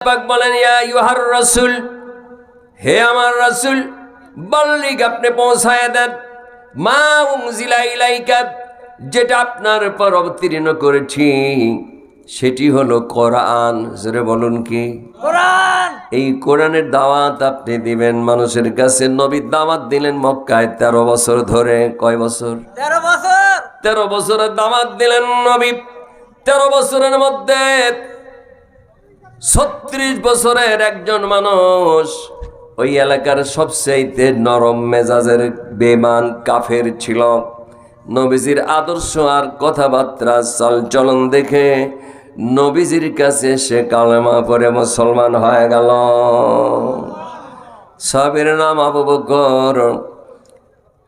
পাক বলেন ইয়া আইয়ুহার রাসূল, হে আমার রাসূল, বল্লিগ আপনি পৌঁছায় দেন মা উনজিলা ইলাইকা, যেটা আপনার উপর অবতীর্ণ করেছি সেটি হলো কোরআন। জোরে বলুন কি কোরআন। এই কোরআনের দাওয়াত আপনি দিবেন মানুষের কাছে। নবী দাওয়াত দিলেন মক্কায় 13 বছর ধরে। কয় বছর? 13 বছর। 13 বছরের দাওয়াত দিলেন নবী। 13 বছরের মধ্যে 36 বছরের একজন মানুষ ওই এলাকার সবচেয়ে নরম মেজাজের বেঈমান কাফের ছিল। নবীজির আদর্শ আর কথাবার্তা চালচলন দেখে নবীজির কাছে সে কালেমা পড়ে মুসলমান হয়ে গেল। সাহাবীর নাম আবু বকর।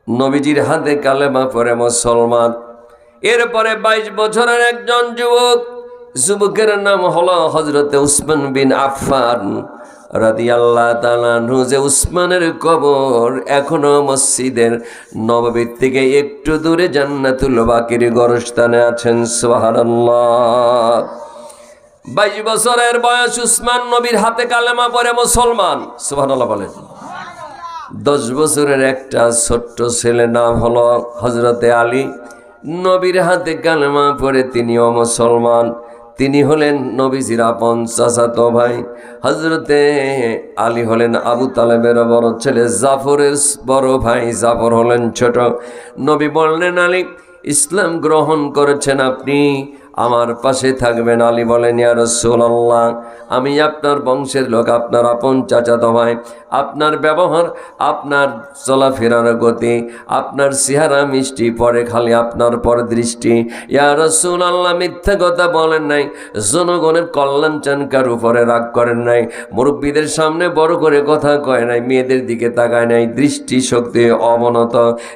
নবীজির হাতে কালেমা পড়ে মুসলমান। এরপরে 22 বছরের একজন যুবকের নাম হলো হযরতে উসমান বিন আফফান রাদিয়াল্লাহু তাআলা আনহু। যে উসমানের কবর এখনো মসজিদের নববী থেকে একটু দূরে জান্নাতুল বাকির গোরস্থানে আছেন। সুবহানাল্লাহ। 22 বছরের বয়স উসমান নবীর হাতে কালেমা পড়ে মুসলমান। সুবহানাল্লাহ বলেন। 10 বছরের একটা ছোট্ট ছেলে নাম হলো হযরতে আলী। নবীর হাতে কালেমা পড়ে তিনিও মুসলমান। তিনি হলেন নবীজির আপন চাচাতো ভাই। হযরতে আলী হলেন আবু তালেবের বড় ছেলে, জাফরের বড় ভাই। জাফর হলেন ছোট। নবী বললেন, আলী ইসলাম গ্রহণ করেছেন আপনি, আমার পাশে থাকবেন। আলী বলেন, ইয়া রাসূলুল্লাহ, আমি আপনার বংশের লোক, আপনার আপন চাচাতো ভাই। আপনার ব্যবহার, আপনার চলাফেরার গতি, আপনার চেহারা মিষ্টি, পরে খালি আপনার পর দৃষ্টি। ইয়া রাসূলুল্লাহ, মিথ্যা কথা বলেন নাই, জনগণের কল্যাণ চান, কার উপরে রাগ করেন নাই, মুরব্বীদের সামনে বড় করে কথা কয় নাই, মেয়েদের দিকে তাকায় নাই, দৃষ্টি শক্তি অবনত।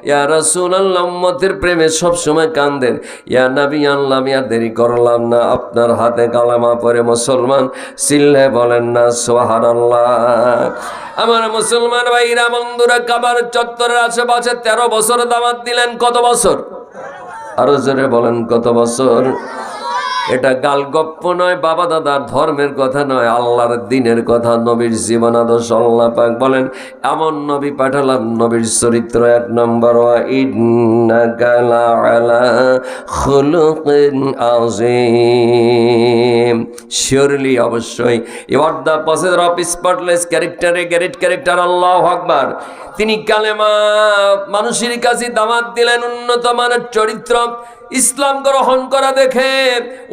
ইয়া রাসূলুল্লাহ, উম্মতের প্রেমে সবসময় কান্দেন। ইয়া নবী আল্লাহ, আমি আর দেরি করলাম না, আপনার হাতে কালেমা পড়ে মুসলমান। চিল্লে বলেন না সুবহানাল্লাহ। আমার মুসলমান ভাইরা বন্ধুরা, কাবার চত্বরের আশেপাশে 13 বছর দাওয়াত দিলেন। কত বছর? আরো জোরে বলেন, কত বছর? এটা গালগপ্প নয়, বাবা দাদার ধর্মের কথা নয়, আল্লাহর দ্বীনের কথা, নবীর জীবন আদর্শ। আল্লাহ পাক বলেন, এমন নবী পাঠালাম, নবীর চরিত্র 1 নম্বর, ওয়া ইন্নাকা লাআলা খুলুকিন আযীম। শিওরলি, অবশ্যই, you are the possessor of spotless character, a great character. আল্লাহু আকবার। তিনি কালেমা মানুষের কাছে দাওয়াত দিলেন, উন্নত মানের চরিত্র। ইসলাম গ্রহণ করা দেখে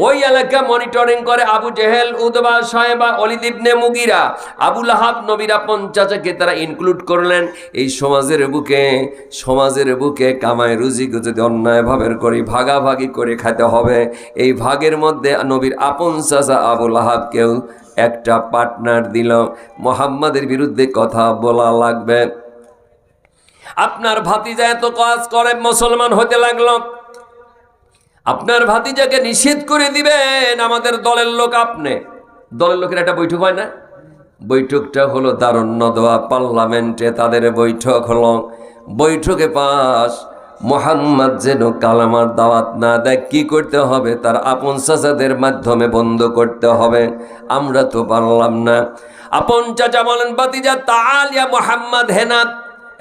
ওই এলাকা মনিটরিং করে আবু জেহেল, উতবা, শায়বা, ওলীদ ইবনে মুগীরা, আবু লাহাব, নবীর আপন চাচাকে তারা ইনক্লুড করলেন। এই সমাজের বুকে কামাই রুজি যদি অন্যায় ভাবের করি, ভাগাভাগি করে খেতে হবে। এই ভাগের মধ্যে নবীর আপন চাচা আবু লাহাবকেও একটা পার্টনার দিল। মুহাম্মাদের বিরুদ্ধে কথা বলা লাগবে। আপনার ভাতিজা এত কাজ করে, মুসলমান হতে লাগলো, আপনার ভাতিজাকে নিষেধ করে দিবেন। আমাদের দলের লোক, আপনি দলের লোকের একটা বৈঠক হয় না? বৈঠকটা হলো দারুন নদওয়া, পার্লামেন্টে তাদের বৈঠক হলো। বৈঠকে পাস মুহাম্মদ যেন কালেমার দাওয়াত না দেয়, কি করতে হবে? তার আপন চাচাদের মাধ্যমে বন্ধ করতে হবে। আমরা তো পারলাম না। আপন চাচা বলেন, ভাতিজা তাআল ইয়া মুহাম্মদ, হেনা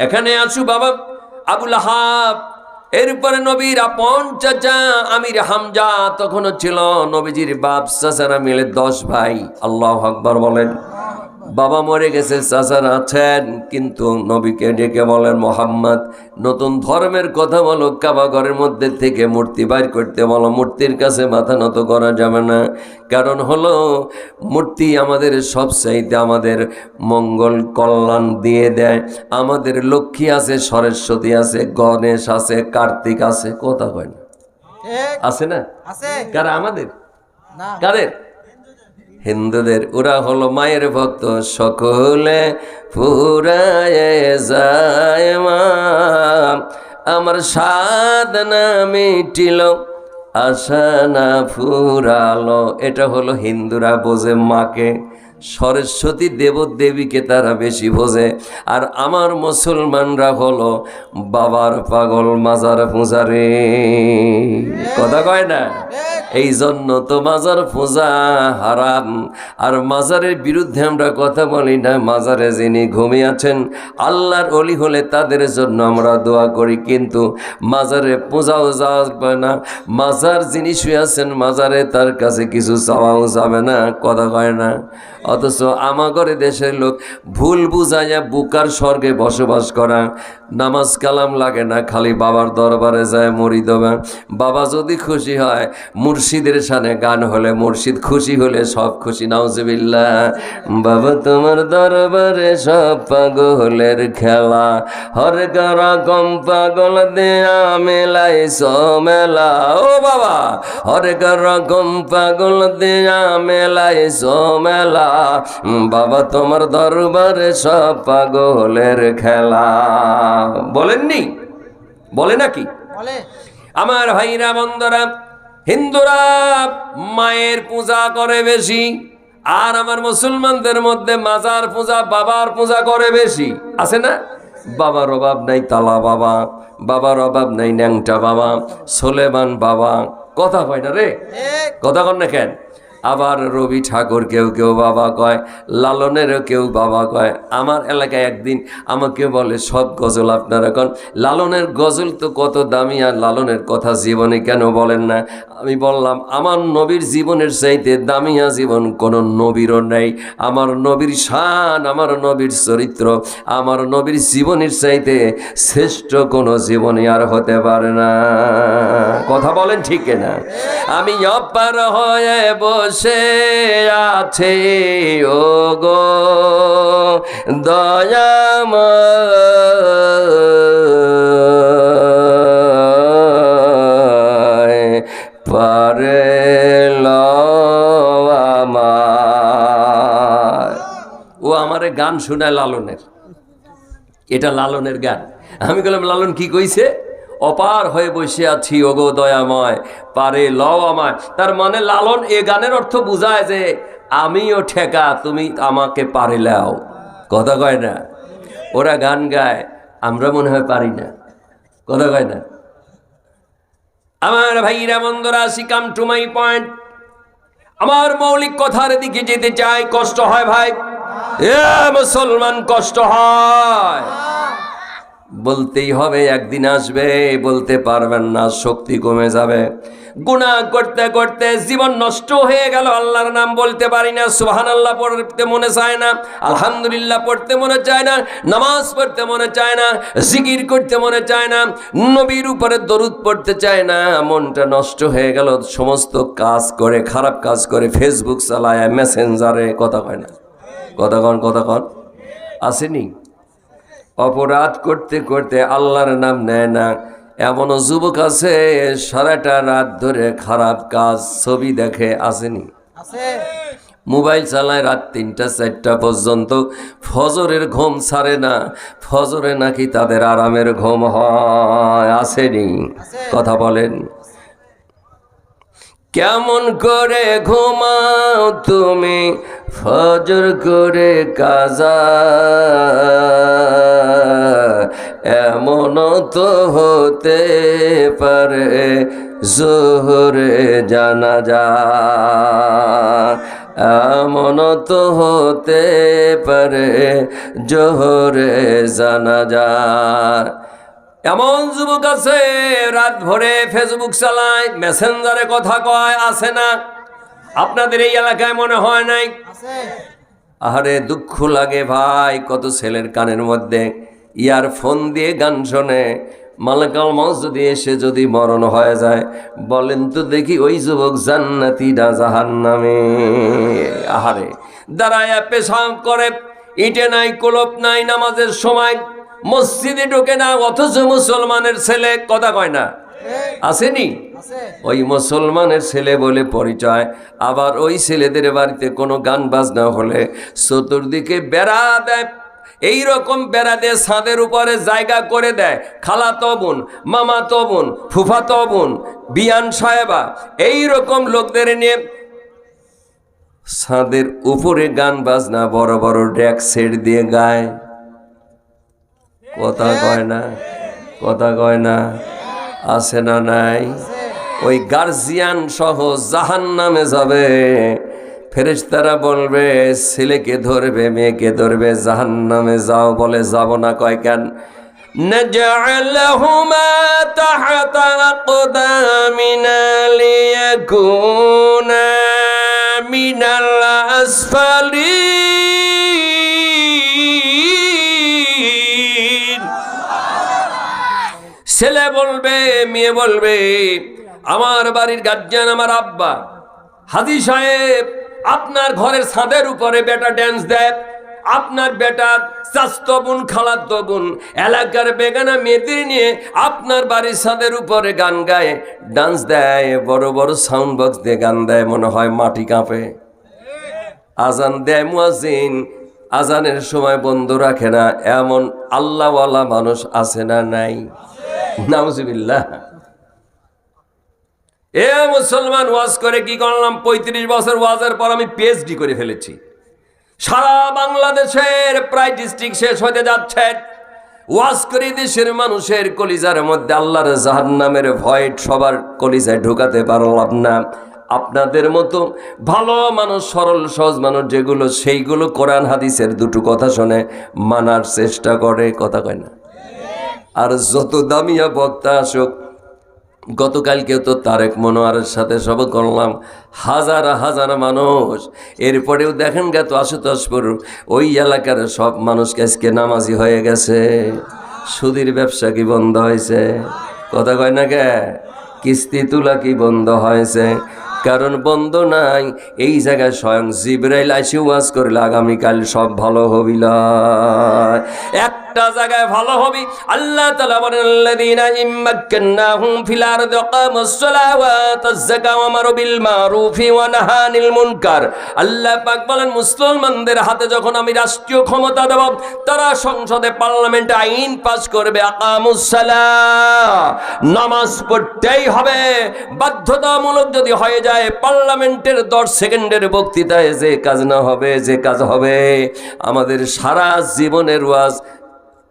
এখানে আসু বাবা। আবু লাহাব, এরপরে নবীর আপন চাচা আমির হামজা তখনও ছিল নবীজির বাপ। চাচারা মিলে 10 ভাই। আল্লাহু আকবার বলেন। বাবা মরে গেছে, চাচারা আছেন, কিন্তু নবীকে ডেকে বলেন, মুহাম্মদ নতুন ধর্মের কথা বলো, কাবা ঘরের মধ্যে থেকে মূর্তি বাইর করতে বলো। মূর্তির কাছে মাথা নত করা যাবে না, কারণ হলো মূর্তি আমাদের সবচাইতে আমাদের মঙ্গল কল্যাণ দিয়ে দেয়। আমাদের লক্ষ্মী আছে, সরস্বতী আছে, গণেশ আছে, কার্তিক আছে, কথা কয় না? আছে না? কারা? আমাদের? কাদের? হিন্দুদের। ওরা হলো মায়ের ভক্ত। সকলে ফুরায়ে যায় মা, আমার সাধ না মিটিল, আশা না ফুরালো। এটা হলো হিন্দুরা বোঝে মাকে। সরস্বতী দেবদেবীকে তারা বেশি বোঝে। আর আমার মুসলমানরা হলো বাবার পাগল, মাজার পূজারে। কথা কয় না? এই জন্য তো মাজার পূজা হারাম। আর মাজারের বিরুদ্ধে আমরা কথা বলি না। মাজারে যিনি ঘুমিয়ে আছেন আল্লাহর ওলি হলে তাদের জন্য আমরা দোয়া করি, কিন্তু মাজারে পূজাও যাবে না। মাজার যিনি শুয়ে আছেন মাজারে তার কাছে কিছু চাওয়াও যাবে না। কথা কয় না? অথচ আমাগরে দেশের লোক ভুল বুঝাইয়া বুকার স্বর্গে বসবাস করা, নামাজ কালাম লাগে না, খালি বাবার দরবারে যায় মুরিদ হবে। বাবা যদি খুশি হয়, মুর্শিদের সানে গান হলে, মুর্শিদ খুশি হলে সব খুশি। নাউজুবিল্লাহ। বাবা তোমার দরবারে সব পাগলের খেলা, হর রকম পাগল দেয়া মেলাইছ মেলা। ও বাবা, হর রকম পাগল দেয়া মেলাইছ মেলা, বাবা তোমার দরবারে সব পাগলের খেলা। বলেননি? বলে নাকি? আমার ভাইরা বন্ধুরা, হিন্দুরা মায়ের পূজা করে বেশি, আর আমার মুসলমানদের মধ্যে মাজার পূজা, বাবার পূজা করে বেশি। আছে না? বাবার অভাব নাই তালা বাবা, বাবার অভাব নাই ন্যাংটা বাবা, সোলেমান বাবা। কথা কয় না রে? কথা কন না কেন? আবার রবি ঠাকুর কেউ কেউ বাবা কয়, লালনেরও কেউ বাবা কয়। আমার এলাকায় একদিন আমাকে বলে, সব গজল আপনারা এখন, লালনের গজল তো কত দামি, আর লালনের কথা জীবনে কেন বলেন না? আমি বললাম, আমার নবীর জীবনের চাইতে দামিয়া জীবন কোনো নবীরও নেই। আমার নবীর শান, আমার নবীর চরিত্র, আমার নবীর জীবনের চাইতে শ্রেষ্ঠ কোনো জীবনই আর হতে পারে না। কথা বলেন ঠিক না? আমি অপার হয়ে বসে আছে ও গো দয়াময়, পারে আমার। ও আমারে গান শোনায় লালনের, এটা লালনের গান। আমি বললাম, লালন কি কইছে? অপার হয়ে বসে আছি ওগো দয়াময়, পারে লও আমায়। তার মানে লালন এ গানের অর্থ বুঝায় যে আমিও ঠেকা, তুমি আমাকে পারে লাও। কথা কয় না? ওরা গান গায়, আমরা মনে হয় পারি না। কথা কয় না? আমার ভাইরা বন্ধুরা, আসি কাম টু মাই পয়েন্ট। আমার মৌলিক কথার দিকে যেতে চাই। কষ্ট হয় ভাই, এ মুসলমান, কষ্ট হয়। বলতেই হবে, একদিন আসবে, বলতে পারবেন না, শক্তি কমে যাবে। গুনাহ করতে করতে জীবন নষ্ট হয়ে গেল, আল্লাহর নাম বলতে পারি না, সুবহানাল্লাহ পড়তে মনে চায় না, আলহামদুলিল্লাহ পড়তে মনে চায় না, নামাজ পড়তে মনে চায় না, জিকির করতে মনে চায় না, নবীর উপরে দরুদ পড়তে চায় না। মনটা নষ্ট হয়ে গেল, সমস্ত কাজ করে, খারাপ কাজ করে, ফেসবুক চালায়, মেসেঞ্জারে। কথা কয় না? কথা কন, কথা কন। আসেনি? অপরাধ করতে করতে আল্লাহর নাম নেয় না। এমনও যুবক আছে সারাটা রাত ধরে খারাপ কাজ, ছবি দেখে। আসেনি? মোবাইল চালায় রাত 3টা 4টা পর্যন্ত, ফজরের ঘুম ছাড়ে না। ফজরে নাকি তাদের আরামের ঘুম হয়। আসেনি? কথা বলেন। কেমন করে ঘুমাও তুমি ফজর করে কাজা, এমন তো হতে পারে জোহরে জানাজা, এমন তো হতে পারে জোহরে জানাজা। এমন যুবক আছে রাত ভরে ফেসবুক চালায়, মেসেঞ্জারে কথা কয়। আছে না? আপনাদের এই এলাকায় মনে হয় নাই? আরে দুঃখ লাগে ভাই, কত ছেলের কানের মধ্যে ইয়ারফোন দিয়ে গান শোনে। মালাকুল মউত যদি এসে যদি মরণ হয়ে যায়, বলেন তো দেখি ওই যুবক জান্নাতি না জাহান্নামে? আহারে, দাঁড়ায়া পেশাব করে, ইটে নাই, কলপ নাই, নামাজের সময় মসজিদে ঢোকে না, অথচ মুসলমানের ছেলে। কথা কয় না? আসেনি? ওই মুসলমানের ছেলে বলে পরিচয়। আবার ওই ছেলেদের বাড়িতে কোনো গান বাজনা হলে চতুর্দিকে বেড়া দেয়। এই রকম বেড়া দিয়ে ছাদের উপরে জায়গা করে দেয়। খালাতো বোন, মামাতো বোন, ফুফাতো বোন, বিয়ান সাহেবা, এই রকম লোকদের নিয়ে ছাদের উপরে গান বাজনা বড় বড় ডেক সেট দিয়ে গায়, কথা কয় না, কথা কয় না, আছে না নাই? ওই গার্জিয়ান সহ জাহান্নামে যাবে। ফেরেশতারা বলবে ছেলেকে ধরবে মেয়েকে ধরবে, জাহান্নামে যাও বলে যাব না, কয় কেন? نجعلهما تحت أقدامنا ليكونا من الأسفلين। ছেলে বলবে মেয়ে বলবে, আমার বাড়ির গার্জিয়ান আমার আব্বা, হাজী সাহেব আপনার ঘরের ছাদের উপরে বেটা ড্যান্স দেয়, আপনার বেটার চাচতো বোন খালাতো বোন এলাকার বেগানা মেয়েদের নিয়ে আপনার বাড়ির ছাদের উপরে গান গায়, ডান্স দেয়, বড় বড় সাউন্ড বক্স দিয়ে গান দেয়, মনে হয় মাটি কাঁপে। আজান দেয় মুয়াজ্জিন, আজানের সময় বন্ধ রাখে না, এমন আল্লাহওয়ালা মানুষ আছে না নাই? নাউজুবিল্লাহ। এ মুসলমান, ওয়াজ করে কি করলাম? 35 বছর ওয়াজের পর আমি পিএইচডি করে ফেলেছি। সারা বাংলাদেশের প্রায় ডিস্ট্রিক্ট শেষ হতে যাচ্ছে। ওয়াজ করে দেশের মানুষের কলিজার মধ্যে আল্লাহর জাহান্নামের ভয় সবার কলিজায় ঢোকাতে পারলাম না। আপনাদের মতো ভালো মানুষ, সরল সহজ মানুষ যেগুলো, সেইগুলো কোরআন হাদিসের দুটো কথা শুনে মানার চেষ্টা করে, কথা কয় না। আর যত দামিয়া বক্তা আসুক, গতকালকেও তো তারেক মনোয়ারের সাথে সব করলাম, হাজার হাজার মানুষ, এরপরেও দেখেন গেত আশুতোষপুর ওই এলাকার সব মানুষ আজকে নামাজি হয়ে গেছে। সুদের ব্যবসা কি বন্ধ হয়েছে? কথা কয় না কে? কিস্তি তোলা কি বন্ধ হয়েছে? কারণ বন্ধ নাই, এই জায়গায় স্বয়ং জিবরাইল আইসি ওয়াজ করলে আগামীকাল সব ভালো হবিল। একটা জায়গায় ভালো হবি। আল্লাহ তাআলা বলেন, আল্লাযীনা ইম্মাক্কান্নাহুম ফিল আরদি আকামুস সালাওয়া ওয়া আতাজ যাকাত ওয়া আমারু বিল মারুফি ওয়া নাহা আনিল মুনকার। আল্লাহ পাক বলেন, মুসলমানদের হাতে যখন আমি রাষ্ট্রীয় ক্ষমতা দেব, তারা সংসদে পার্লামেন্টে আইন পাস করবে, আকামুস সালাহ, নামাজ পড়তেই হবে। বাধ্যতামূলক যদি হয়ে যায়, পার্লামেন্টের 10 সেকেন্ডের বক্তৃতায় যে কাজ না হবে, যে কাজ হবে, আমাদের সারা জীবনের ওয়াজ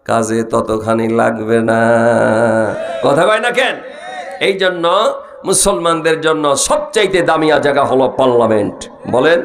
কাজে ততখানি লাগবে না। কথা কয় না কেন? এই জন্য মুসলমানদের জন্য সবচাইতে দামিয়া জায়গা হলো পার্লামেন্ট। বলেন।